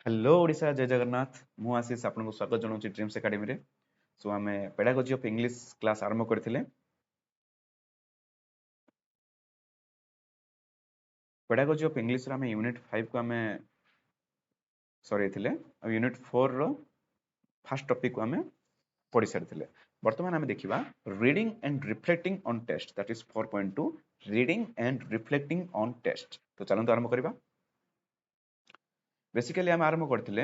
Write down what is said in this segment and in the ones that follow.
hello Odisha जय जगन्नाथ मु आशीष आपको स्वागत जनाऊँ ड्रीम्स एकेडमी रे सो आम पेडागोजी ऑफ इंग्लिश क्लास आरंभ करथिले पेडागोजी ऑफ इंग्लिश रे आम यूनिट 5 को आम सरेथिले और यूनिट 4 रो फर्स्ट टॉपिक को आम पढ़ी सारिथिले वर्तमान आम देखिबा reading and reflecting on text that is 4.2 reading and reflecting on text तो चलंतु आरंभ करिबा बेसिकली आम आरंभ करथिले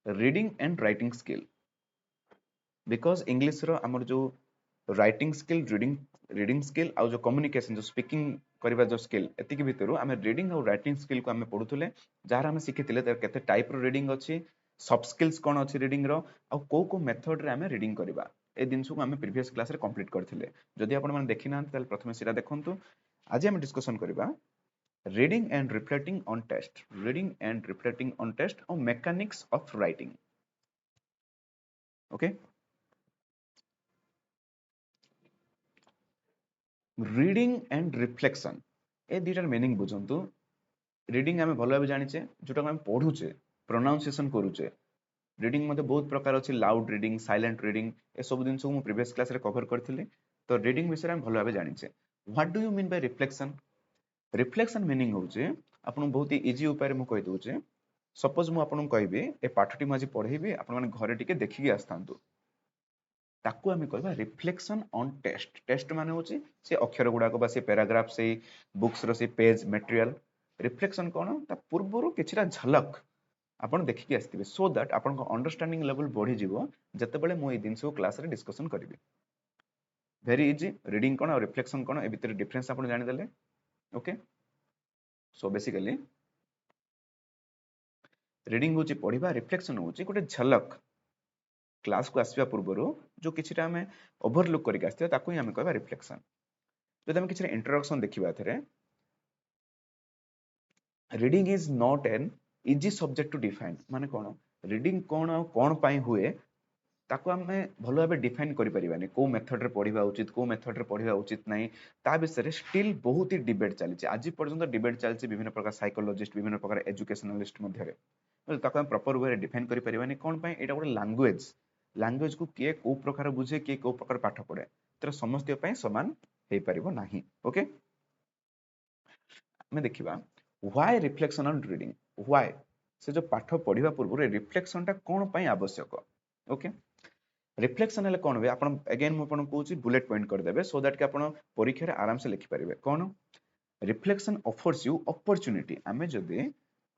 reading and writing skill because English रो हमर जो राइटिंग स्किल रीडिंग स्किल आउ जो कम्युनिकेशन जो स्पीकिंग करबा जो स्किल एतिकी भितरु आमे रीडिंग और राइटिंग स्किल को आमे पढुथले जार आमे सिखिथिले तर केते टाइप रो रीडिंग अछि सॉफ्ट स्किल्स कोन अछि रीडिंग रो आ को मेथड रे आमे रीडिंग करबा ए दिनसु को आमे प्रीवियस क्लास रे कंप्लीट करथिले जदि आपण माने देखि नान तल प्रथमे सिरा देखंतु आज आमे डिस्कशन करबा reading and reflecting on test और mechanics of writing okay reading and reflection ए दुटार मीनिंग बुझंतु रीडिंग आम भल भाव जाचे जोटा आम पढ़ुचे प्रोनाउंसिएशन करुचे रीडिंग मते बहुत प्रकार अच्छी लाउड रीडिंग साइलेंट रीडिंग ए सब दिन को प्रीवियस क्लास रे कवर करथिले तो रीडिंग विषय आम भल भाव जाचे what do you mean bye reflection reflection meaning होचे आपन बहुत इजी उपाय मु कहि दोचे सपोज मु आपन कहबी ए पाठटी मु आज पढेबी आपन माने घरे टिके देखिकी आस्थांतु ताकू आमे कहबा रिफ्लेक्शन ऑन टेस्ट टेस्ट माने होची से अक्षर गुडा को बा से पैराग्राफ से बुक्स रो से पेज मटेरियल रिफ्लेक्शन कोन ता पूर्वरु किछरा झलक आपण देखिकी आस्थिबे सो दैट आपण को अंडरस्टैंडिंग लेवल बढ़ी जिवो जते बेले मो ए दिनस को क्लास रे डिस्कशन करबी वेरी इजी रीडिंग कोन और रिफ्लेक्शन कोन ए भितर डिफरेंस आपण जानि देले ओके सो बेसिकली रीडिंग होची पढिबा रिफ्लेक्शन होची गोटे झलक क्लास को आसवा पूर्व जो किछिटा हमें ओवरलुक करके आस्ते ताकू ही हमें कहबा रिफ्लेक्शन जब हम किछि इंट्रोडक्शन देखिबा एथरे reading is not an easy subject to define माने कोन रीडिंग कोन और कोन पई हुए ताकू हमें भलो भाबे डिफाइन करि परिबानी को मेथड रे पढिबा उचित को मेथड रे पढिबा उचित नाही ता विषय रे स्टिल बहुत ही डिबेट चली आज पर्यंत डिबेट चलछि विभिन्न प्रकार साइकोलॉजिस्ट विभिन्न प्रकार एजुकेशनलिस्ट मध्य रे ताकू हम प्रॉपर वे रे डिफाइन करि परिबानी कोन पई एटा गोटे लैंग्वेज को किए को प्रकार बुझे किए को प्रकार पाठ पढ़े तर समस्त समान हो पार ना ओके मैं देखा why reflection on reading why से जो पाठ पढ़ा पूर्व रिफ्लेक्शन टा कौन पाई आवश्यक ओके रिफ्लेक्शन है कौन आप अगेन मुझे कहूँ बुलेट पॉइंट करदे सो दैट कि आप परीक्षा आराम से लिखिपारे कौन रिफ्लेक्शन ऑफर्स यू अपॉर्चुनिटी आमे जदि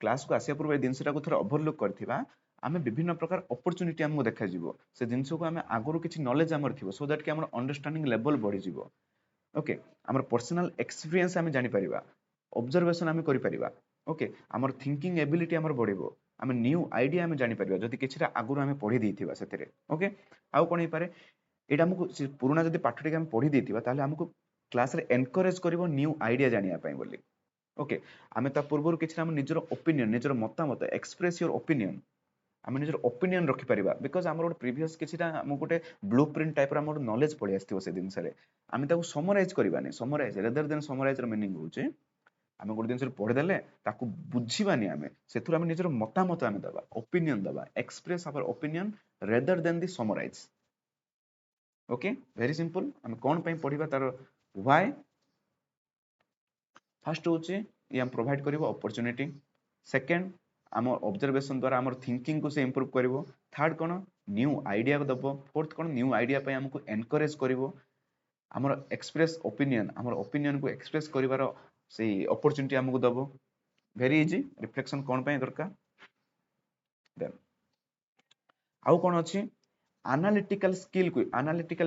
क्लास को आसिया पूर्व जिनसा थे ओवरलुक करथिबा आमे विभिन्न प्रकार अपॉर्चुनिटी हमको देखा जीवो से जिनस को आमे आगुरु किछि नॉलेज हमर थिबो सो दैट कि हमर अंडरस्टैंडिंग लेवल बढ़ी जीवो ओके हमर पर्सनल एक्सपीरियंस आमे जानि परिबा ऑब्जर्वेशन आमे करि परिबा ओके हमर थिंकिंग एबिलिटी हमर बढ़िबो आमे न्यू आइडिया आमे जानि परिबा जदि किछिरा आगुरु आमे पढी देथिबा सेतिरे ओके आउ कोन हे पारे एटा हमको पुराना जदि पाठटी आमे पढी देथिबा ताले हमको क्लास रे एनकरेज करिवो न्यू आइडिया जानिया पई बोली ओके आमे ता पूर्वरु किछिरा हम निजर ओपिनियन निजर मतामत एक्सप्रेस योर ओपिनियन आम निजर ओपिनियन रखिपर बिकज आम गोटे प्रीवियस किसी आम गोटे ब्लू प्रिंट टाइप आम नॉलेज पड़े आसो से जिनस आम समराइज करवानी summarize rather than summarize meaning होचे आम गोटे जिन पढ़ीदे ताकू बुझानी आम से आम निजर मतामत आम दबा ओपिनियन दबा express our opinion rather than the summarize okay very simple आम कौन पढ़ा तार व्हाई फर्स्ट होचे ये आम प्रोवाइड करिवो अपॉर्चुनिटी सेकंड आम ऑब्जर्वेशन द्वारा आम थिंकिंग को से इंप्रूव करिवो थर्ड कोन न्यू आइडिया को दबो फोर्थ कोन न्यू आइडिया पे हमको एनकरेज करिवो आमर एक्सप्रेस ओपिनियन आमर ओपिनियन को एक्सप्रेस करिवार से अपॉर्चुनिटी हमको दबो वेरी इजी रिफ्लेक्शन कोन पे दरकार देन आउ कोन अछि एनालिटिकल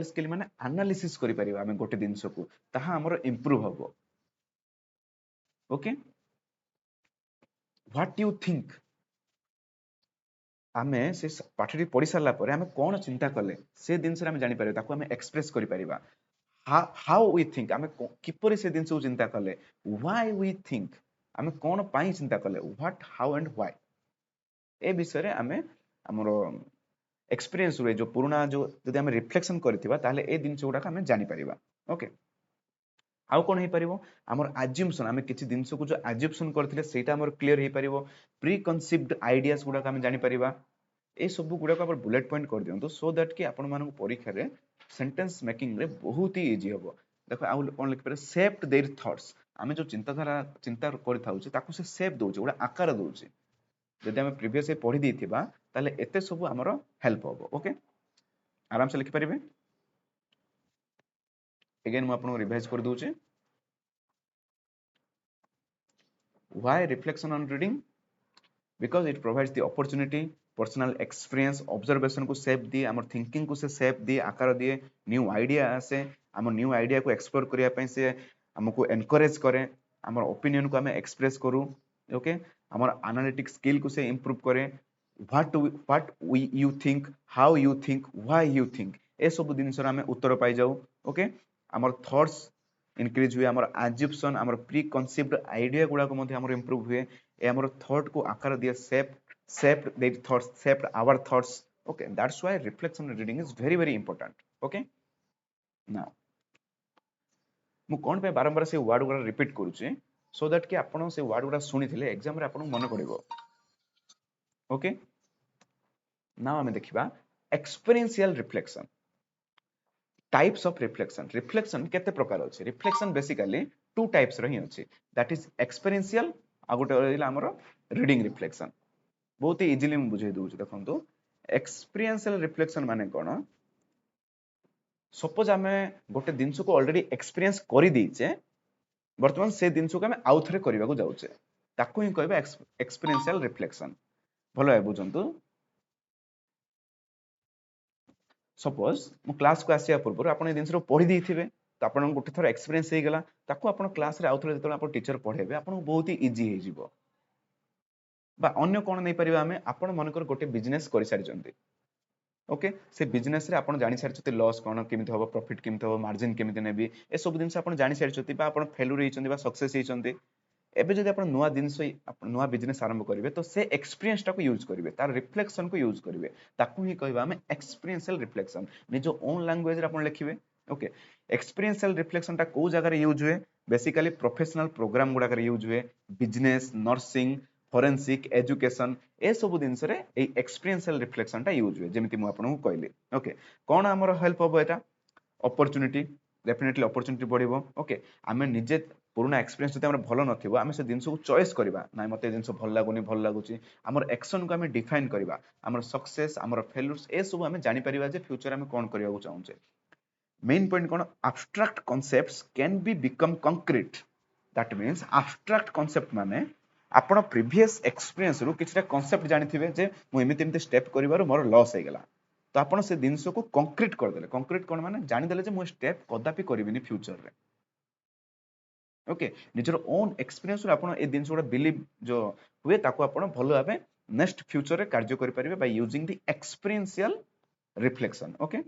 स्किल माने एनालिसिस करि परिबा हम गोटे दिनस को ताहा हमर इंप्रूव हबो ओके व्हाट यू थिंक आमे से पाठटी पढ़ी सारा पर आमे कौन चिंता कले से दिन से आमे जानि पारे ताकू आमे एक्सप्रेस करि परिबा हाउ वी थिंक आमे किपरि से दिन से चिंता कले व्हाई वी थिंक आमे कौन पाई चिंता कले व्हाट हाउ एंड व्हाई ए विषय रे आमे हमरो एक्सपीरियंस रे जो पुराना जो जदि आमे रिफ्लेक्शन करथिबा ताले ए दिन से गुडा आमे जानि परिबा ओके आउ कोन हे परिबो हमर अज्यूम्पशन आमे किछि दिनस को जो अज्यूम्पशन करथिले सेटा हमर क्लियर हे परिबो प्री कन्सेप्ट आइडियाज गुडा का हम जानि परिबा ए सब गुडा को आपण बुलेट पॉइंट कर दियंतो सो दैट कि आपण मानको परीक्षा रे सेंटेंस मेकिंग रे बहुत ही इजी होबो देखो आउ कोन लिख पारे शेप्ड देयर थॉट्स आमे जो चिंताधारा चिंता करि थाउचे ताकू से शेप दोचे ओडा आकार दोचे जदि आमे प्रीवियस पढ़ी देथिबा ताले एते सब हमर हेल्प होबो ओके आराम से लिखि परिबे अगेन मैं आपको रिवाइज कर दूचे why reflection on reading because it provides the opportunity personal experience observation को शेप दिए हमर थिंकिंग को से शेप दिए आकार दिए न्यू आइडिया आसे हम न्यू आइडिया को एक्सप्लोर करिया पई से हमको एनकरेज करे हमर ओपिनियन को हमें एक्सप्रेस करू ओके हमर एनालिटिक स्किल को से इंप्रूव करे what we you think how you think why you think ए सब जिनिस रा हमें उत्तर पाई जाऊ ओके हमर थॉट्स इंक्रीज हुए हमर एज्यूम्पशन हमर प्री कन्सेप्ट आइडिया गुडा को मध्ये हमर इंप्रूव हुए ए हमर थॉट को आकार दिए shaped their thoughts shaped our thoughts okay that's why reflection reading is very important okay now मु कोन पे बारंबार से वर्ड गुडा रिपीट करूचे सो दैट कि आपण से वर्ड गुडा सुनिथिले एग्जाम रे आपण मन पड़िबो ओके नाउ हमें देखिबा experiential reflection types of reflection reflection केते प्रकार अछि रिफ्लेक्शन बेसिकली टू टाइप्स रही अछि दैट इज एक्सपीरियंशियल आ गोटे रहिला हमर रीडिंग रिफ्लेक्शन बहुत ही इजीली हम बुझाई दूची देखंतु एक्सपीरियंशियल रिफ्लेक्शन माने कोन सपोज हमें गोटे दिनस को ऑलरेडी एक्सपीरियंस करि दिचे वर्तमान से दिनस को हमें आउ थरे करबा को जाउचे ताकू ही कहबा एक्सपीरियंशियल रिफ्लेक्शन भलो है बुझंतु सपोज मु क्लास को आसिया पूर्व आपण ए दिनस रो पढी देथिबे तो आपण गोटे थर एक्सपीरियंस हे गेला ताकू आपण क्लास रे आउ थरे जतले आपण टीचर पढेबे आपण बहुत ही इजी हे जिवो बा अन्य कोन नै परिबा हमें आपण मनकर गोटे बिजनेस करि सारि जंती ओके से बिजनेस रे आपण जानि सारि छथि लॉस कोन केमिति होबो प्रॉफिट केमिति होबो मार्जिन केमिति नेबी ए सब दिन से आपण जानि सारि छथि बा आपण फेल्युर हे छथि बा सक्सेस हे छथि एबे जदि आपण नुवा दिनस आपण नुवा बिजनेस आरंभ करिवे तो से एक्सपीरियंस टा को यूज करिवे तार रिफ्लेक्शन को यूज करिवे ताकू ही कहबा हमें एक्सपीरियंशियल रिफ्लेक्शन निजो ओन लैंग्वेज रे आपण लिखिवे ओके एक्सपीरियंशियल रिफ्लेक्शन टा को जगह रे यूज हुए बेसिकली प्रोफेशनल प्रोग्राम गुडा रे यूज हुए बिजनेस नर्सिंग फोरेंसिक एजुकेशन ए सब दिन से एक्सपीरियंशियल रिफ्लेक्शन टा यूज हुए जेमिति मु आपन को कहली ओके कोन हमर हेल्प होबो एटा अपॉर्चुनिटी डेफिनेटली अपॉर्चुनिटी बढ़िबो ओके आमे निजे पुराना एक्सपीरियंस जते हमर भलो नथिबो आमे से दिनस को चॉइस करबा नाइ मते दिनस भल लागुनी भल लागुची हमर एक्शन को आमे डिफाइन करबा हमर सक्सेस हमर फेल्युर्स ए सब आमे जानि परिबा जे फ्यूचर आमे कोन करिया को चाहूचे मेन पॉइंट कोन abstract concepts can be become concrete that means abstract concept माने आपण प्रीवियस एक्सपीरियंस रु किछटा कांसेप्ट जानिथिबे जे मु एमिति एमिति स्टेप करिवारो मोर लॉस हे गेला तो आपण से दिनस को कंक्रीट कर देले कंक्रीट कोन माने जानि देले जे मु स्टेप कदापि करिबिनी फ्यूचर रे ओके निजर ओन एक्सपीरियंस रे आपण ए दिनस गुडा बिलीव जो हुए ताको आपण भलो भाबे नेक्स्ट फ्यूचर रे कार्य करि परिबे by using the experiential reflection okay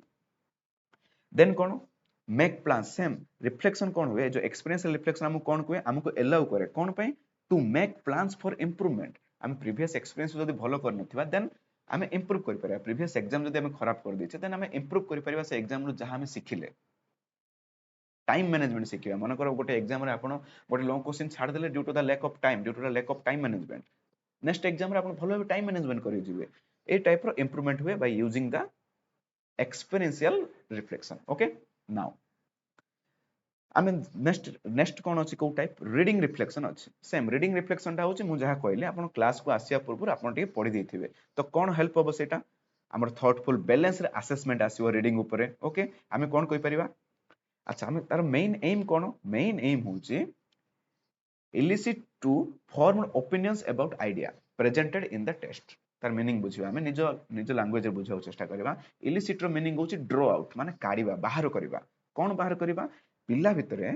then कोन मेक प्लान सेम रिफ्लेक्शन कोन हुए जो एक्सपीरियंशियल रिफ्लेक्शन हमु कोन कुए हमको एलाउ करे कोन पई to make plans for improvement हम प्रीवियस एक्सपीरियंस जदी भलो कर नथिबा देन हमें इंप्रूव करि परिबा प्रीवियस एग्जाम जदी हमें खराब कर दिछे देन हमें इंप्रूव करि परिबा से एग्जाम रु जहां हमें सिखिले टाइम मैनेजमेंट सिखिबा मन कर गोटे एग्जाम रे आपण गोटे लॉन्ग क्वेश्चन छाड़ देले due to the lack of time due to the lack of time management next exam रे आपण भलो टाइम मैनेजमेंट करि जिवे ए टाइप रो इंप्रूवमेंट हुए by using the experiential reflection okay now आमे नेक्स्ट कोन अछि को टाइप रीडिंग रिफ्लेक्शन अछि सेम रीडिंग रिफ्लेक्शन टा होछि मु जहा कहले आपण क्लास को आसिया पूर्व आपण टे पढि देथिबे तो कोन हेल्प होबो सेटा हमर थॉटफुल बैलेंस रे असेसमेंट आसीबो रीडिंग ऊपर ओके आमे कोन कहि परिबा अच्छा आमे तार मेन एम कोन मेन एम होछि elicit to form opinions about idea presented in the text तार मीनिंग बुझिबा हमें निज लैंग्वेज रे बुझाउ चेष्टा करबा इलिसिट रो मीनिंग होछि ड्रॉ आउट माने काढिबा बाहर करबा कोन बाहर करबा पिल्ला भितरे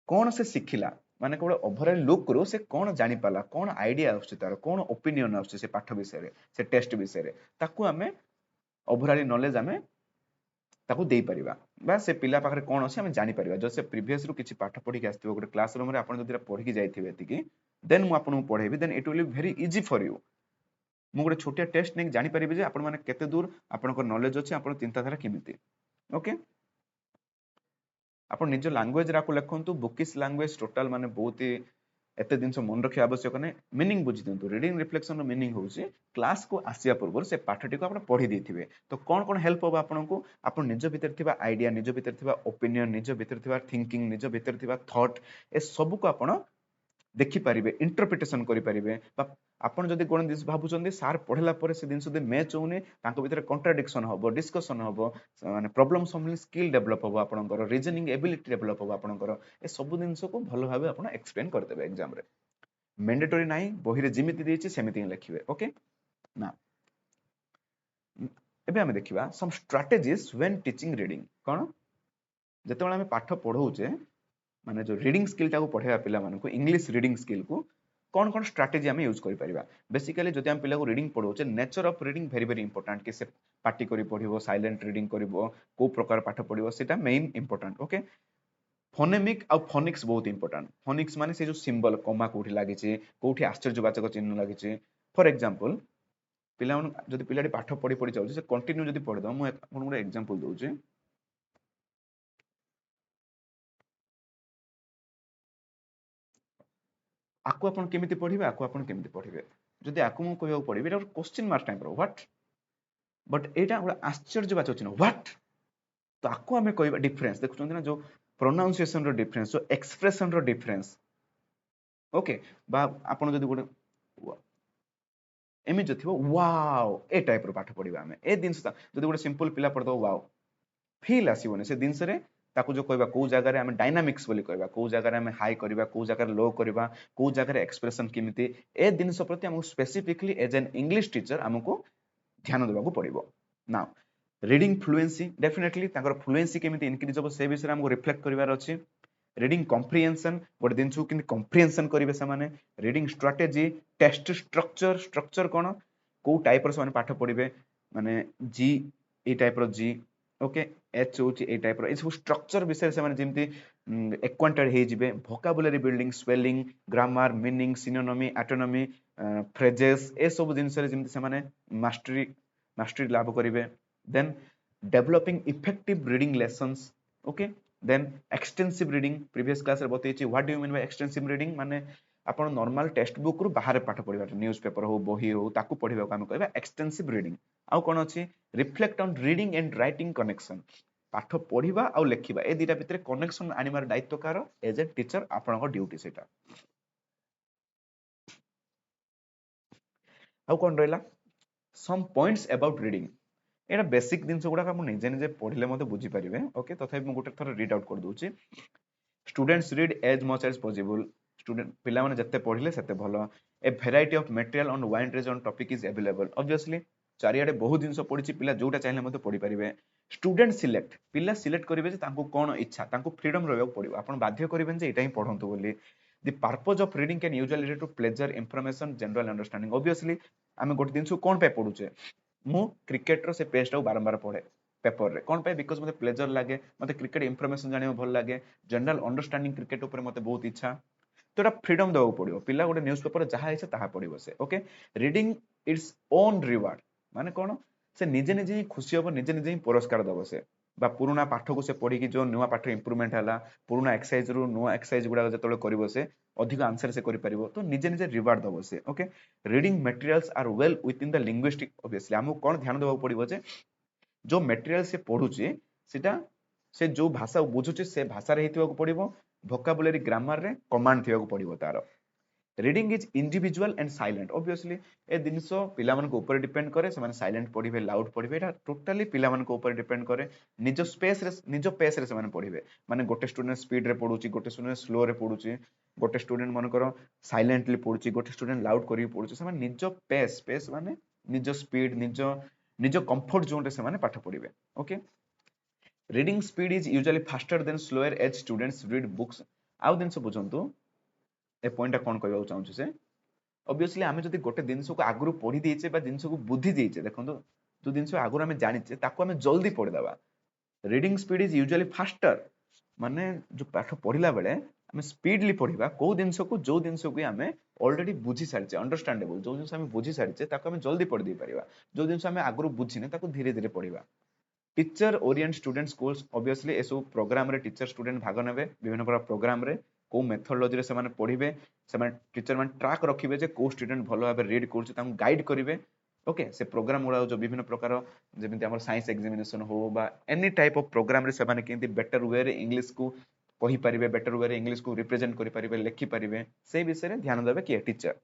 कोन से सिखिला माने केवल ओवरऑल लुक करू से कोन जानि पाला कोन आइडिया आछे तार कोन ओपिनियन आछे से पाठ विषय रे से टेस्ट विषय रे ताकू हमें ओवरऑल नॉलेज हमें ताकू देई परिबा बा से पिल्ला पाखरे कोन अछि हमें जानि परिबा जो से प्रीवियस रु किछि पाठ पढी के आस्थिबो गोटे क्लासरूम रे आपण जदि पढी के जाइथिबे एतिकी देन मु आपन पढेबी then it will be very easy for you मु गोटे छोटिया टेस्ट नै जानि परिबे जे आपण माने केते दूर आपण को नॉलेज अछि आपण चिंताधारा केमिति ओके आपण निज लैंग्वेज राको लिखंतु बुकिश लैंग्वेज टोटल माने बहुत ही एते दिन मन रखिया आवश्यक नै मीनिंग बुझी दियंतु रीडिंग रिफ्लेक्शन रो मीनिंग होउची क्लास को आसिया पूर्व से पाठटी को आपण पढी देथिबे तो कोन हेल्प होबा आपनको आपण निज भीतर थिबा आइडिया निज भीतर थिबा ओपिनियन निज भीतर थिबा थिंकिंग निज भीतर थिबा थॉट ए सब को आपण देखि पारिबे इंटरप्रिटेशन करि पारिबे आपण जदि कोन दिस भाबुचंदी सार पढला परे से दिन सुदे मैच होने तांको भीतर कॉन्ट्राडिक्शन हबो डिस्कशन हबो माने प्रॉब्लम सॉल्विंग स्किल डेवलप हबो आपनकर रीजनिंग एबिलिटी डेवलप हबो आपनकर ए सब दिन को भलो भाबे आपण एक्सप्लेन कर देबे एग्जाम रे मैंडेटरी नाही बही रे जिमिति देछि सेमिति ही लिखिबे ओके ना एबे हम देखिबा सम स्ट्रेटजीज व्हेन टीचिंग रीडिंग कोन जेतेबेला हम पाठ पढौचे माने जो रीडिंग स्किल टाको पढेबा पिला मानको इंग्लिश रीडिंग स्किल को कौन कौन स्ट्रैटेजी हम यूज करि परिबा बेसिकली जदि हम पिला को रीडिंग पढौचे nature of reading very very important कि से पार्टी करी पढिबो साइलेंट रीडिंग करिवो को प्रकार पाठ पढिबो सेटा मेन इंपोर्टेंट ओके फोनेमिक आ फोनिक्स बहुत इंपोर्टेंट फोनिक्स माने से जो सिंबल कोमा कोठी लागि छि कोठी आश्चर्यवाचक चिन्ह लागि छि फॉर एग्जांपल पिला जदि पिलाडी पाठ पढि पढि जाउछि से कंटिन्यू जदि पढि दो मु आपन एग्जांपल दउछि आकु आपण केमिति पढिबे आकु आपण केमिति पढिबे जदि आकु मु कहबो पढिबे एटा क्वेश्चन मार्क टाइप रो व्हाट बट एटा गोटा आश्चर्यवाचक चिन्ह व्हाट तो आकु हमें कहबा डिफरेंस देखुछन ना जो प्रोनाउंसिएशन रो डिफरेंस जो एक्सप्रेशन रो डिफरेंस ओके बा आपण जदि गोटे एमि जो थिबो वाओ ए टाइप रो पाठ पढिबा हमें ए दिन जदि गोटे सिंपल पिला पढ दो वाओ फील आसीबोनी से दिन रे ताकू जो कहबा को जगह रे हमें डायनामिक्स बोली कहबा को जगह रे हमें हाई करबा को जगह रे लो करबा को जगह रे एक्सप्रेशन केमिति ए दिन प्रति हमको specifically as an English teacher हमको ध्यान देबा को पड़िबो नाउ रीडिंग फ्लुएंसी डेफिनेटली ताकर फ्लुएंसी केमिति इंक्रीज हो से विषय हमको रिफ्लेक्ट करिवार अछि रीडिंग कॉम्प्रिहेंशन गोटे दिन को किंतु कॉम्प्रिहेंशन करिवे से माने reading strategy text structure structure कोन को टाइप रो से माने पाठ पढिबे माने जी ए टाइप रो जी ओके एच होची ए टाइप रो ए सब स्ट्रक्चर विषय से माने जेमति एक्वांटेड हे जिवे vocabulary building spelling grammar meaning synonymy antonymy phrases ए सब जिंस रे जेमति से माने मास्टरी लाभ करिवे then developing effective reading lessons okay then extensive reading previous class रे बतैछि what do you mean by extensive reading माने आपण नॉर्मल टेक्स्ट बुक रु बाहर पाठ पढिबा न्यूज़पेपर हो बही हो ताकू पढिबा को हम कहबा एक्सटेंसिव रीडिंग आउ कोन अछि reflect on reading and writing connection पाठ पढिबा आ लेखिबा ए दिटा भितरे कनेक्शन आनिमार दायित्व कार एज ए टीचर आपण को ड्यूटी सेटा आउ कोन रहला some points about reading Etah basic दिन गुडा हम निजे निजे पढ़ले मते बुझी परिबे ओके तथापि मु गोटे थर रीड आउट कर दूची students read as much as possible student पिला माने जत्ते पढ़िले सेते भलो ए variety of material on wide range on topic is available obviously चारियाडे बहुत दिन पढ़ी पिला जोटा चाहिए मते पढ़ी परिबे स्टूडेंट सिलेक्ट पिला सिलेक्ट करिवे जे तांको कोन इच्छा तांको फ्रीडम रहबो पड़िबो आपण बाध्य करिवेन जे एटा ही पढंतु बोली the purpose of reading can usually lead to pleasure information general understanding obviously आमे गोटे दिन कोन पे पढुचे मु क्रिकेट रो से पेज टाउ बारंबार पढे पेपर रे कोन पे बिकॉज़ मते प्लेजर लागे मते क्रिकेट इंफॉर्मेशन जानियो भल लागे जनरल अंडरस्टैंडिंग क्रिकेट ऊपर मते बहुत इच्छा तो एटा फ्रीडम देबो पड़िबो पिला गोटे न्यूज़पेपर जहा इच्छा ताहा पढिबो से okay reading its own reward माने कोन से निजे निजे ही खुशी होबो निजे निजे ही पुरस्कार दबो से बा पुराना पाठ को से पढ़ी कि जो नुवा पाठ इंप्रूवमेंट हला पुराना एक्सरसाइज रु नुवा एक्सरसाइज गुडा जतले करिवो से अधिक आंसर से करि परिबो तो निजे निजे रिवार्ड दबो से okay reading materials are well within the linguistic obviously हमहु कोन ध्यान देबो पड़िबो जे जो मटेरियल से पढुची सेटा से जो भाषा बुझुची से भाषा रे हेतिबो पड़िबो वोकैबुलरी ग्रामर रे कमांड थिबो पड़िबो तारो reading is individual and silent obviously ए दिनसो पिला मन को ऊपर डिपेंड करे से माने साइलेंट पढिबे लाउड पढिबे एटा टोटली पिला मन को ऊपर डिपेंड करे निजो स्पेस रे निजो पेस रे से माने पढिबे माने गोटे स्टूडेंट स्पीड रे पढुची गोटे स्टूडेंट स्लो रे पढुची गोटे स्टूडेंट मन करो साइलेंटली पढुची गोटे स्टूडेंट लाउड करी पढुची से माने निजो पेस माने निजो स्पीड निजो कंफर्ट जोन रे से माने पाठ पढिबे okay reading speed is usually faster than slower as students read books आउ दिन से बुझंतु ए पॉइंट कोन कहबा चाहूछु से ऑब्वियसली आमे जदी गोटे दिन को आगु पढ़ी देइछे बा दिन को बुद्धि देइछे देखंतु जो दिन आगु आमे जानिछे ताको आमे जल्दी पढ़ी दबा reading speed is usually faster माने जो पाठ पढ़िला बेले आमे स्पीडली पढ़िबा को दिन को जो दिन को आमे ऑलरेडी बुझी सारिछे अंडरस्टैंडेबल जो दिन आमे बुझी सारिछे ताको आमे जल्दी पढ़ी दे परिबा जो दिन आमे आगु बुझिने ताको धीरे धीरे पढ़िबा teacher orient student schools obviously ए सब प्रोग्राम रे टीचर स्टूडेंट भाग नेबे विभिन्न प्रकार प्रोग्राम रे को मेथोडोलॉजी रे से पढ़िबे से टीचर मान ट्रैक रखिबे जे को स्टूडेंट भलो भाबे रीड करछ तांको गाइड करिवे ओके से प्रोग्राम गुड़ा जो विभिन्न प्रकार जेमिति हमर साइंस एग्जामिनेशन हो बा एनी टाइप ऑफ प्रोग्राम रे से माने केंति बेटर वे रे इंग्लिश को कहि परिबे बेटर वे रे इंग्लिश को रिप्रेजेंट करि परिबे लिखि परिबे से विषय रे ध्यान देबे कि teacher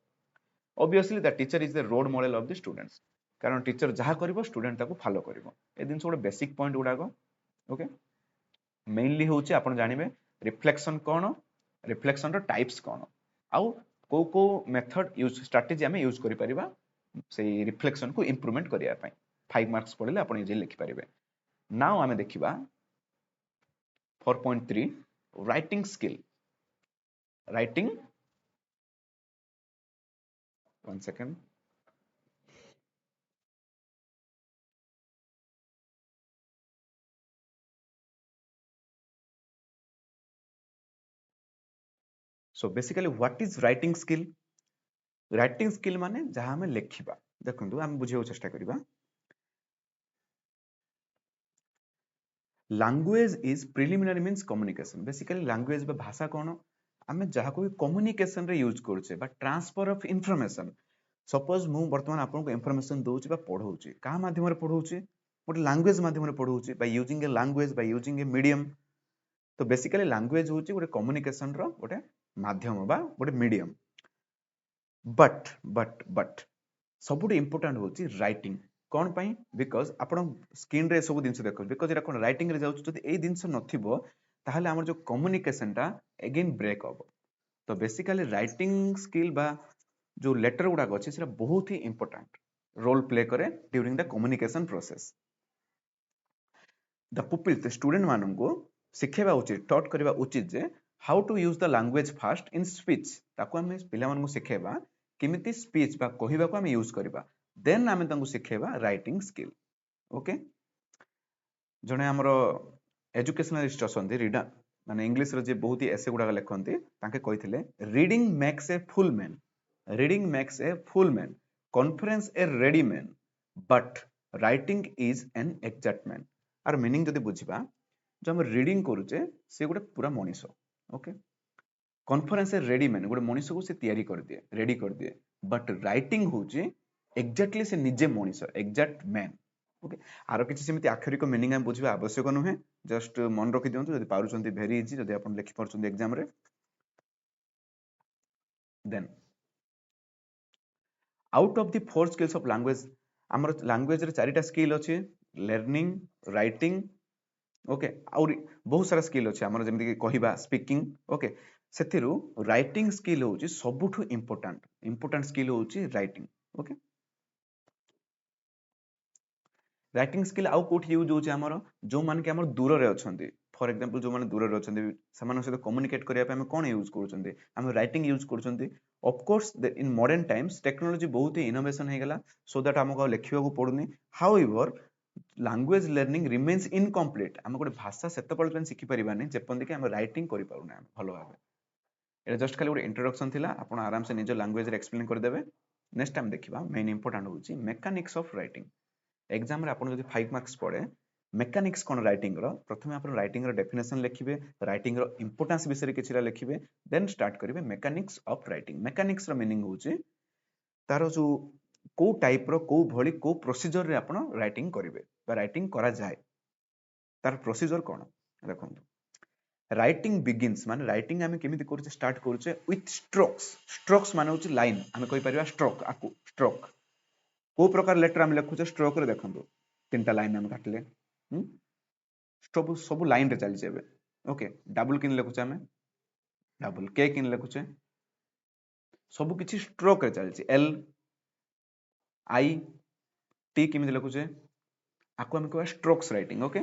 obviously the teacher is the role model of the students कारण टीचर जहाँ करिवो स्टूडेंट ताको फॉलो करिवो ए दिन गोटे बेसिक पॉइंट गुड़ाक ओके मेनली होची आपण जानिबे रिफ्लेक्शन कोन रिफ्लेक्शन रो टाइप्स कोन आउ को को मेथड यूज स्ट्रेटजी हमें यूज करि परिबा से रिफ्लेक्शन को इंप्रूवमेंट करिया पई 5 मार्क्स पढले आपण इजी लिखि परिबे नाउ हमें देखिबा 4.3 writing skill writing 1 second so basically what is writing skill माने जहां हमें लिखिबा देखंतु हम बुझियो चेष्टा करिबा language is preliminary means communication basically language बा भाषा कोन आमे जहा को कम्युनिकेशन रे यूज करछे बा ट्रांसफर ऑफ इंफॉर्मेशन सपोज मु वर्तमान आपन को इंफॉर्मेशन दोउची बा पढौची का माध्यम रे पढौची गोटे लैंग्वेज माध्यम रे पढौची by using a language by using a medium तो बेसिकली लैंग्वेज होची गोटे कम्युनिकेशन रो गोटे माध्यम बा गोटे मीडियम बट सबुठ इंपोर्टेंट होची राइटिंग कौन पाई बिकॉज आपण स्क्रीन रे सब दिन देखो बिकॉज एरा कोन राइटिंग रे जाउछ जदि ए दिनस नथिबो ताहले हमर जो कम्युनिकेशन टा अगेन ब्रेक हो तो बेसिकली राइटिंग स्किल बा जो लेटर गुडा अछि सेरा बहुत ही इंपोर्टेंट रोल प्ले करे during the communication process the pupil the student मानन को सिखेबा उचित टॉट करबा उचित जे how to use the language fast in speech ताको हम पिला मन को सिखेबा किमिति स्पीच बा कहिबा को हम यूज करबा देन आमे तांको सिखेबा राइटिंग स्किल ओके जने हमरो एजुकेशनलिस्ट असंती रीडर माने इंग्लिश रो जे बहुत ही एसे गुडा लेखंती ताके कहिथिले reading makes a full man confidence a ready man but writing is an exact man आर मीनिंग जदि बुझिबा जो हम रीडिंग करूचे से गोटे पूरा मनीष okay confidence a ready man गोटे मनीष को से तैयारी कर दिए रेडी कर दिए बट राइटिंग होची एग्जैक्टली से निजे मनीष एग्जैक्ट मैन ओके आरो किछि सेमिति आखरिक मीनिंग हम बुझिबा आवश्यक नुहे जस्ट मन रखि दियंतु जदि पारुचंती वेरी इजी जदि आपण लिखि परचंती एग्जाम रे then out of the 4 skills of language हमर लैंग्वेज रे चारिटा स्किल अछि लर्निंग राइटिंग ओके और बहुत सारा स्किल अछि हमर जेमिति कहिबा स्पीकिंग ओके सेथिरु राइटिंग स्किल होची सबुठु इंपोर्टेंट स्किल होची राइटिंग ओके राइटिंग स्किल आउ कोठी यूज होची हमर जो मान के हमर दूर रे अछंती फॉर एग्जांपल जो माने दूर रे अछंती समान सहित कम्युनिकेट करिया पे हम कोन यूज करूचंती हम राइटिंग यूज करूचंती of course in modern times technology बहुत ही इनोवेशन हे गेला सो दैट हमको लिखिबा को पडुनी however language learning remains incomplete हम गोटे भाषा सेत पळ सिखि परिबानी जेपंदी कि हम राइटिंग करि पारुना भलो भाबे एटा जस्ट खाली गोटे इंट्रोडक्शन थिला आपण आराम से निज लैंग्वेज रे एक्सप्लेन कर देबे नेक्स्ट टाइम देखिबा मेन इंपोर्टेंट होची मेकानिक्स ऑफ राइटिंग एग्जाम रे आपण जदि 5 मार्क्स पड़े मेकानिक्स कोन राइटिंग रो प्रथमे आपण राइटिंग रो डेफिनेशन लिखिबे राइटिंग रो इंपोर्टेंस विषय किछिरा लिखिबे देन स्टार्ट करिवे मेकानिक्स ऑफ राइटिंग मेकानिक्स रो मीनिंग होची तारो जो को टाइप रो को भली को प्रोसीजर रे आपण राइटिंग करिवे बा राइटिंग करा जाय तार प्रोसीजर कोन देखंतु राइटिंग बिगिन्स माने राइटिंग हमें केमिति करछे स्टार्ट करछे विथ स्ट्रोक्स माने होची लाइन हमें कहि परिबा स्ट्रोक आकु स्ट्रोक को प्रकार लेटर हम लिखुचे स्ट्रोक रे देखंतु तीनटा लाइन हम काटले स्ट्रोक सब लाइन रे चली जेबे ओके डबल किन लिखुचे हमें डबल के किन लिखुचे सब किछि स्ट्रोक रे चलछि एल आई टी किमिति लिखुचे आकु हम कहबा स्ट्रोक्स राइटिंग ओके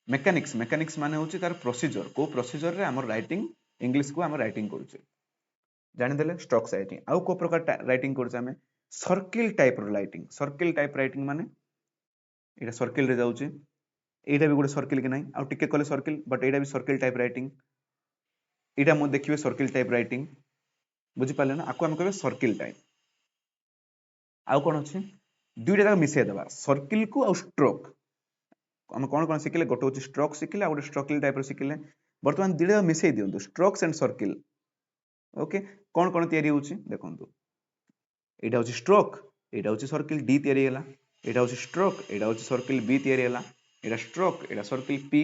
मेकानिक्स माने होची तार प्रोसीजर को प्रोसीजर रे हमर राइटिंग इंग्लिश को हम राइटिंग करूचे जानि देले स्ट्रोक्स राइटिंग आउ को प्रकार राइटिंग करूचे हमें सर्किल टाइप राइटिंग माने एटा सर्किल रे जाउची एटा भी गोटे सर्किल के नाही आ टिके कले सर्किल बट एटा भी सर्किल टाइप राइटिंग एटा मो देखिबे सर्किल टाइप राइटिंग बुझि पाले ना आकु हम कहबे सर्किल टाइप आउ कोन अछि दुइटा तक मिसे देबा सर्किल को आ स्ट्रोक हम कौन कौन शिखिले गोटे हूँ स्ट्रोक शिखिले आ गोटे स्ट्रोकिल टाइप शिखिले बर्तमान दिटा मिसई दियंतु स्ट्रोक्स एंड सर्किल ओके कौन कौन तैयारी होउची देखंतु एटा होची स्ट्रोक एटा होची सर्किल डी तैयारी होला एटा होची स्ट्रोक एटा होची सर्किल बी तैयारी होला एटा स्ट्रोक एटा circle P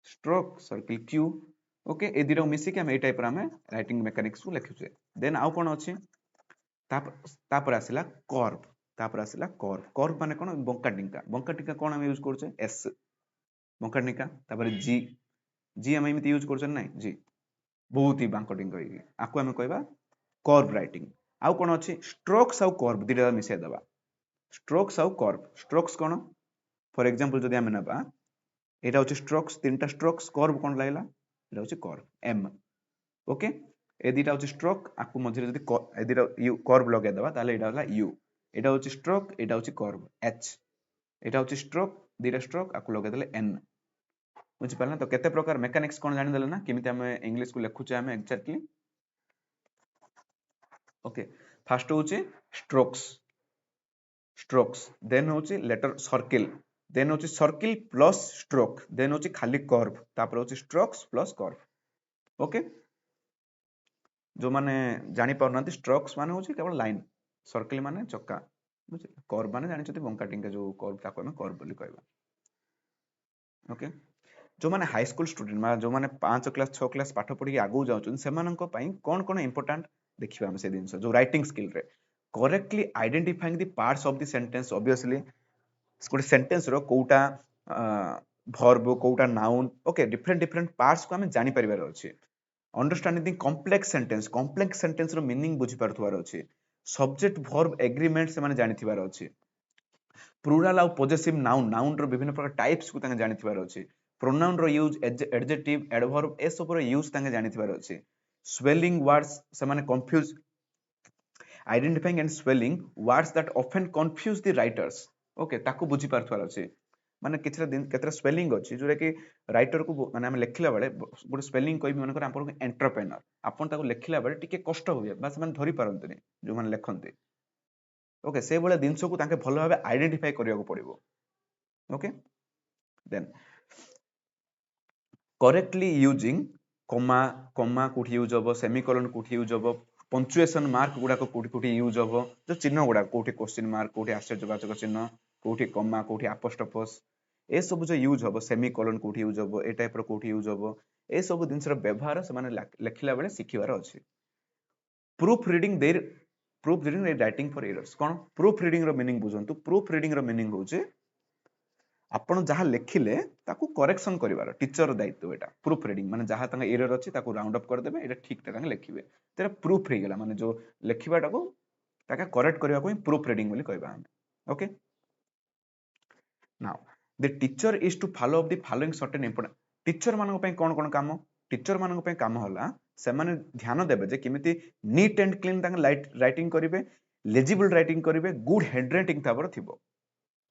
stroke circle Q okay ए दिरा मिसी के हम ए टाइप रा हम राइटिंग मैकेनिक्स को लिखुचे देन आउ कोन अछि तापर आसिला कर्व कर्व माने कोन बंका टिका कोन हम यूज करछे एस बंका टिका तापर जी जी हम एमिति यूज करछन नै जी बहुत ही बांका टिका होई आको हम कहबा कर्व राइटिंग आउ कोन अछि स्ट्रोक्स आउ कर्व दिरा मिसे दबा स्ट्रोक्स आउ curve strokes cone for example जदि हम नबा एटा होछि स्ट्रोक्स तीनटा स्ट्रोक्स कर्व कोन लागला एटा होछि कर्व एम ओके ए दिटा होछि स्ट्रोक आकु मझिरे जदि ए दिटा यू कर्व लगे दबा ताले एटा होला यू एटा होछि स्ट्रोक एटा होछि कर्व एच एटा होछि स्ट्रोक दिटा स्ट्रोक आकु लगे देले एन बुझि पारना तो केते प्रकार मेकानिक्स कोन जानि देले ना केमिति हम इंग्लिश को लेखुचे हम एक्जेक्टली ओके फर्स्ट होछि स्ट्रोक्स स्ट्रोक्स देन होछि लेटर सर्किल देन होछि सर्किल प्लस स्ट्रोक देन होछि खाली कर्व तापर होछि स्ट्रोक्स प्लस कर्व ओके जो माने जानि पाउनांती स्ट्रोक्स माने होछि केवल लाइन सर्किल माने चक्का बुझे कर्व माने जानि छथि बंका टिंका जो कर्व ताको हम कर्व बोली कहबा ओके जो माने हाई स्कूल स्टूडेंट मा जो माने 5 क्लास 6 क्लास पाठ पढी आगु जाउछन सेमाननको पई कोन कोन इंपोर्टेंट देखिबा हम से दिन जो राइटिंग स्किल रे correctly identifying the parts of the sentence obviously गोटे सेंटेंस रो कोउटा वर्ब कोउटा noun okay different different parts को हम जानि परिबार अछि अंडरस्टैंडिंग द कॉम्प्लेक्स सेंटेंस रो मीनिंग बुझी पारथुवार अछि सब्जेक्ट वर्ब एग्रीमेंट से माने जानिथिबार अछि प्लुरल आ पॉजेसिव नाउन रो विभिन्न प्रकार टाइप्स को तांगे जानिथिबार अछि प्रोनाउन रो यूज एडजेक्टिव एडवर्ब ए सब रो यूज तांगे जानिथिबार अछि स्वेलिंग वर्ड्स से माने confuse identifying and swelling words that often confuse the writers okay ताको बुझी पारथुवार अछि माने किछरा दिन केतरा स्पेलिंग अछि जोरा कि राइटर को माने हम लेखिला बेले गोटे स्पेलिंग कहबी मन कर आपन एंटरप्रेन्योर आपन ताको लेखिला बेले टिके कष्ट होय बस माने धरि पारंतनी जो माने लेखन्ते ओके से बोले दिनस को ताके भलो भाबे आइडेंटिफाई करिया को पड़िबो okay then correctly using comma comma कोठी यूज होबो सेमीकोलन कोठी यूज होबो पंक्चुएशन मार्क गुडा को कोठी कोठी यूज होबो जो चिन्ह गुडा कोठी क्वेश्चन मार्क कोठी आश्चर्यवाचक चिन्ह कोठी कॉमा कोठी अपोस्ट्रोफस ए सब जो यूज होबो सेमीकोलन कोठी यूज होबो ए टाइप रो कोठी यूज होबो ए सब दिनस रो व्यवहार से माने लेखिला बेले सिखिवार अछि proofreading writing for errors कोन प्रूफ रीडिंग रो मीनिंग बुझंतु प्रूफ रीडिंग रो मीनिंग होचे आपण जहा लेखिले ताकू करेक्शन करिवार टीचर दायित्व एटा प्रूफ रीडिंग माने जहा तंग एरर अछि ताकू राउंड अप कर देबे एटा ठीक तंग लेखिबे तेरा प्रूफ रे गेला माने जो लेखिबाटा को ताका करेक्ट करिवा को प्रूफ रीडिंग बोली कहबा हम okay now the teacher is to follow up the following certain important teacher मानक पई कोन कोन काम टीचर मानक पई काम होला से माने ध्यान देबे जे किमिति नीट एंड क्लीन तंग राइटिंग करिवे लेजिबल राइटिंग करिवे गुड हैंडराइटिंग ताबर थिबो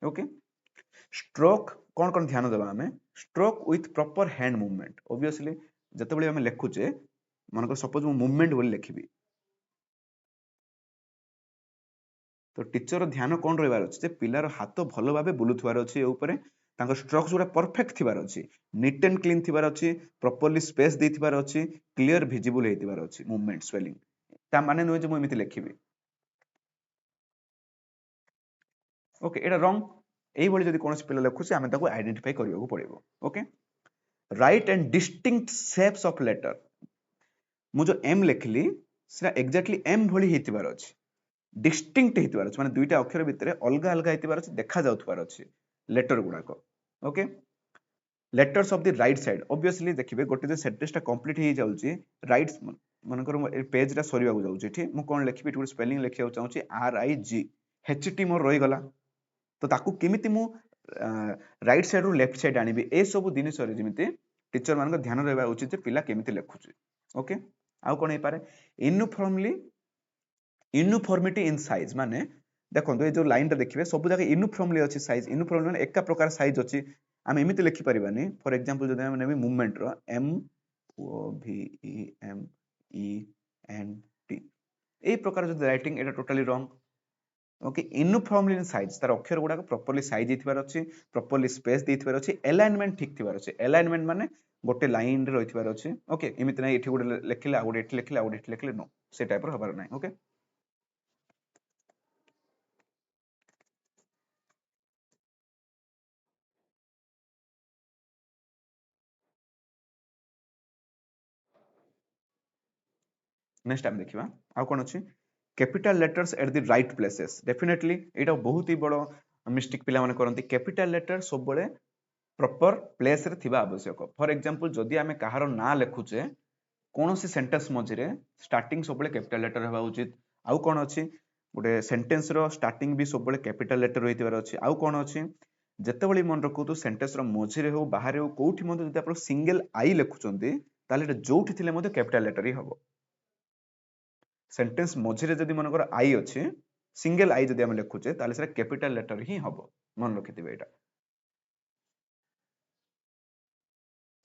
ओके स्ट्रोक कौन कौन ध्यान देबा हमें stroke with proper hand movement obviously जते बेले हमें लेखुचे मन को सपोज मु मूवमेंट बोली लिखिबी तो टीचर ध्यान कौन रहिबार अछि जे पिलार हाथ भलो भाबे बुलुथवार अछि ए ऊपर तांको स्ट्रोक्स गुडा परफेक्ट थिबार अछि नीट एंड क्लीन थिबार अछि प्रॉपर्ली स्पेस देथिबार अछि क्लियर विजिबल हेतिबार अछि मूवमेंट स्वेलिंग ता माने नो जे मु एमिति लिखिबी ओके एटा रॉन्ग एई भली जदि कोनोसी पिला लेखुछि आमे ताको आइडेंटिफाई करियो को पड़िबो okay right and distinct shapes of letter मु जो एम लिखली सेटा एग्जैक्टली एम भली हेतिबार अछि डिस्टिंक्ट हेतिबार अछि माने दुईटा अक्षर भितरे अलगा अलगा हेतिबार अछि देखा जाउथबार अछि लेटर गुडा को okay letters of the right side obviously देखिबे गोटे जे सेंटेंस टा कंप्लीट हे जाउची राइट मनकर पेज रा सरीबा को जाउची ठीक मु कोन लिखिबी टू स्पेलिंग लिखिया चाहूची R I G H T मोर रही गला तो ताकू केमिति मु राइट साइड रु लेफ्ट साइड आनिबी ए सब जिनिस रे जेमिति टीचर मान ध्यान रहबा उचित जे पिला केमिति लेखुची ओके आउ कोन हे पारे यूनिफॉर्मिटी इन साइज माने देखो ए जो लाइन टा देखिबे सब जगह यूनिफॉर्मली अछि साइज यूनिफॉर्मली माने एका प्रकार साइज अछि हम एमिति लिखि परिबानी फॉर एग्जांपल जदि हम नेबी मूवमेंट रो एम ओ भी E M E N T ए प्रकार जदि राइटिंग एटा totally wrong okay uniformly in size तार अक्षर गुडा प्रॉपर्ली साइज हिथिबार अछि प्रॉपर्ली स्पेस देथिबार अछि अलाइनमेंट ठीक थिबार अछि अलाइनमेंट माने गोटे लाइन रे रहिथिबार अछि ओके एमिति नै एठी गुडे लेखिले आ गुडे एठी लेखिले आ गुडे एठी लेखिले नो से टाइप रो हबार नै ओके नेक्स्ट टाइम देखिबा आ कोन अछि capital letters at the right places definitely एटा बहुत ही बडो मिस्टेक पिला माने करंती कैपिटल लेटर सब बळे प्रॉपर प्लेस रे थिबा आवश्यक फॉर एग्जांपल जदि आमे कहारो ना लेखुचे कोनोसी सेंटेंस मझिरे स्टार्टिंग सब बळे कैपिटल लेटर हेबा उचित आउ कोन अछि गोटे सेंटेंस रो स्टार्टिंग भी सब बळे कैपिटल लेटर होइतिबार अछि आउ कोन अछि जेतेबेले मन रखुतु सेंटेंस रो मझिरे हो बाहरे हो कोउठी मते जदि आपण सिंगल आई लेखुचंती ताले जोठी थिले मते कैपिटल लेटर ही हबो सेंटेंस मझिरे जदि मनकर आई अछि सिंगल आई जदि हम लेखुचे ताले सेटा कैपिटल लेटर ही हबो मन रखिथिबे एटा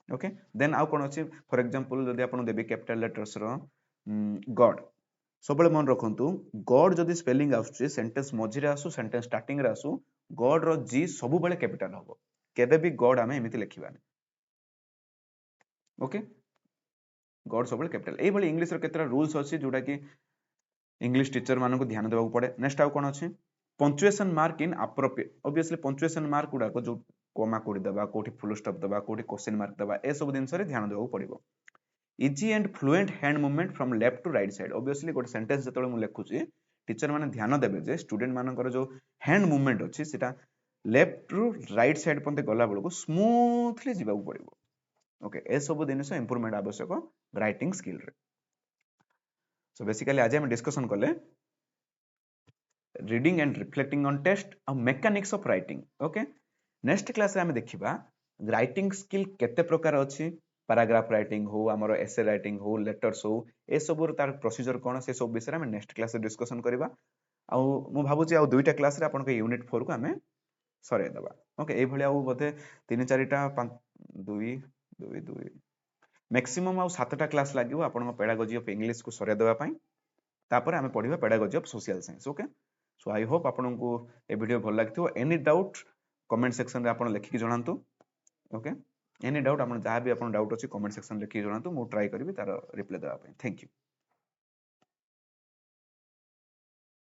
ओके देन आउ कोन अछि फॉर एग्जांपल जदि आपण देबे कैपिटल लेटर्स रो गॉड सबले मन रखंतु गॉड जदि स्पेलिंग आसुची सेंटेंस मझिरे आसु सेंटेंस स्टार्टिंग रे आसु गॉड रो जी सब बेले कैपिटल हबो केबे भी गॉड आमे एमिति लेखिबानी ओके गॉड सब बेले कैपिटल एई भली इंग्लिश रो केतरा रूल्स अछि जोटा कि इंग्लिश टीचर मानको ध्यान देबाक पड़े नेक्स्ट आउ कोन अछि punctuation mark in appropriate obviously punctuation mark गुडा को जो कोमा कोडी दबा कोठी फुल स्टॉप दबा कोठी क्वेश्चन मार्क दबा ए सब दिन रे ध्यान देबाक पड़िबो easy and fluent hand movement from left to right side obviously गोटे सेंटेंस जतले मु लेखुची टीचर माने ध्यान देबे जे स्टूडेंट मानकर जो हैंड मूवमेंट अछि सेटा लेफ्ट रु राइट साइड पते गला बेलको स्मूथली जिबाक पड़िबो ओके ए सब दिनस इंप्रूवमेंट आवश्यक राइटिंग स्किल रे सो बेसिकली आज हम डिस्कशन करले reading and reflecting on test और mechanics of writing okay next class रे हम देखिबा राइटिंग स्किल केते प्रकार अछि पैराग्राफ राइटिंग हो हमर एसे राइटिंग हो लेटर्स हो ए सब तार प्रोसीजर कोन से सब विषय हम नेक्स्ट क्लास रे डिस्कशन करबा आ मु भाबुची आ दुईटा क्लास रे आपन के यूनिट 4 को हमें सरे दबा ओके ए भली आ बोधे 3 4टा 2 2 2 मैक्सिमम आ 7टा क्लास लागिवो आपन पेडागोजी ऑफ इंग्लिश को सरे दबा पई तापर हमें पढिबा pedagogy of social science okay so I hope आपन को ए वीडियो भल लागथिबो एनी डाउट कमेंट सेक्शन रे आपन लिखि जणांतु ओके एनी डाउट आपन जहां भी आपन डाउट अछि कमेंट सेक्शन लिखि जणांतु मु ट्राई करबी तार रिप्लाई देबा पई थैंक यू